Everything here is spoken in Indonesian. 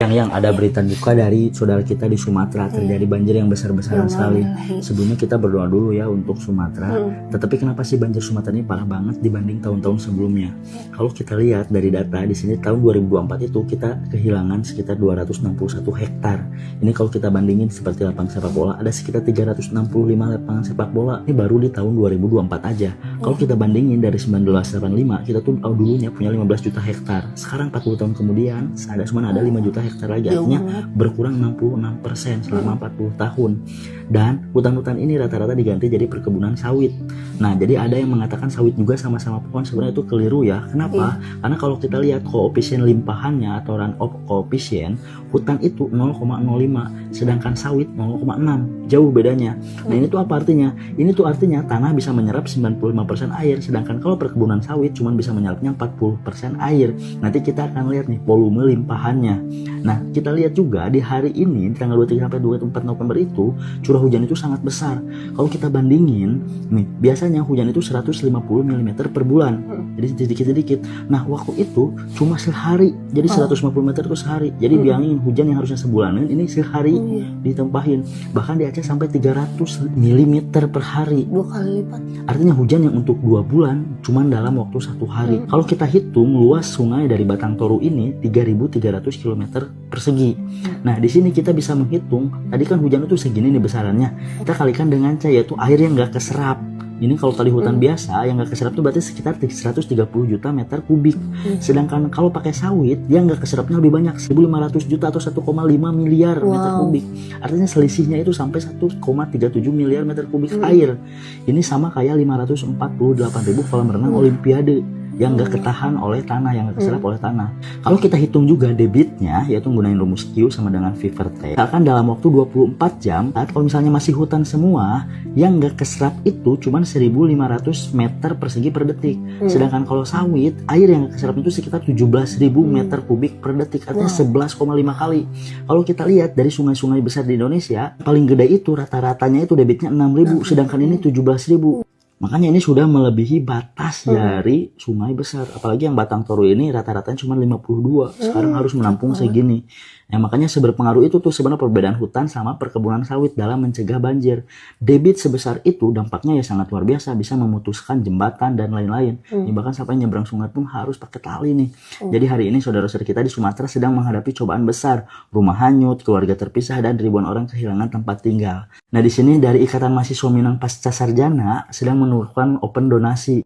Kang Yang, ada berita duka dari saudara kita di Sumatera, terjadi banjir yang besar-besaran sekali. Sebelumnya kita berdoa dulu ya untuk Sumatera. Tetapi kenapa sih banjir Sumatera ini parah banget dibanding tahun-tahun sebelumnya? Kalau kita lihat dari data di sini tahun 2024 itu kita kehilangan sekitar 261 hektar. Ini kalau kita bandingin seperti lapangan sepak bola, ada sekitar 365 lapangan sepak bola. Ini baru di tahun 2024 aja. Kalau kita bandingin dari 1985, kita tuh dulunya punya 15 juta hektar. Sekarang 40 tahun kemudian cuma ada 5 juta hektar lagi, artinya berkurang 66% selama 40 tahun. Dan hutan-hutan ini rata-rata diganti jadi perkebunan sawit. Nah, jadi ada yang mengatakan sawit juga sama-sama pohon, sebenarnya itu keliru ya. Kenapa? Karena kalau kita lihat koefisien limpahannya atau run-off koefisien, hutan itu 0,05, sedangkan sawit 0,6. Jauh bedanya. Nah, ini tuh apa artinya? Ini tuh artinya tanah bisa menyerap 95% air, sedangkan kalau perkebunan sawit cuma bisa menyerapnya 40% air. Nanti kita akan lihat nih volume limpahannya. Nah, kita lihat juga di hari ini, di tanggal 23 sampai 24 November itu, curah hujan itu sangat besar. Kalau kita bandingin, nih, biasanya hujan itu 150 mm per bulan. Jadi sedikit-sedikit. Nah, waktu itu cuma sehari. Jadi 150 meter itu sehari. Jadi bayangin hujan yang harusnya sebulanan, ini sehari ditempahin. Bahkan di Aceh sampai 300 mm per hari. 2 kali lipat. Artinya hujan yang untuk 2 bulan cuma dalam waktu 1 hari. Kalau kita hitung luas sungai dari Batang Toru ini 3.300 km persegi. Nah, di sini kita bisa menghitung, tadi kan hujan itu segini nih besarannya. Kita kalikan dengan C, yaitu air yang nggak keserap. Ini kalau tadi hutan biasa yang nggak keserap itu berarti sekitar 130 juta meter kubik. Sedangkan kalau pakai sawit dia nggak keserapnya lebih banyak, 1.500 juta atau 1,5 miliar meter kubik. Artinya selisihnya itu sampai 1,37 miliar meter kubik air. Ini sama kayak 548.000 kolam renang Olimpiade yang nggak ketahan oleh tanah, yang nggak keserap oleh tanah. Kalau kita hitung juga debitnya, yaitu menggunakan rumus Q sama dengan Vivertech, akan dalam waktu 24 jam, kalau misalnya masih hutan semua, yang nggak keserap itu cuma 1.500 meter persegi per detik. Sedangkan kalau sawit, air yang nggak keserap itu sekitar 17.000 meter kubik per detik, artinya 11,5 kali. Kalau kita lihat dari sungai-sungai besar di Indonesia, paling gede itu rata-ratanya itu debitnya 6.000, sedangkan ini 17.000. Makanya ini sudah melebihi batas dari sungai besar. Apalagi yang Batang Toru ini rata-ratanya cuma 52. Sekarang harus menampung segini. Nah, makanya seberpengaruh itu tuh sebenarnya perbedaan hutan sama perkebunan sawit dalam mencegah banjir. Debit sebesar itu dampaknya ya sangat luar biasa, bisa memutuskan jembatan dan lain-lain. Bahkan sampai nyebrang sungai pun harus pakai tali nih. Jadi hari ini saudara-saudara kita di Sumatera sedang menghadapi cobaan besar. Rumah hanyut, keluarga terpisah, dan ribuan orang kehilangan tempat tinggal. Nah, di sini dari Ikatan Mahasiswa Minang Pasca Sarjana sedang menurunkan open donasi.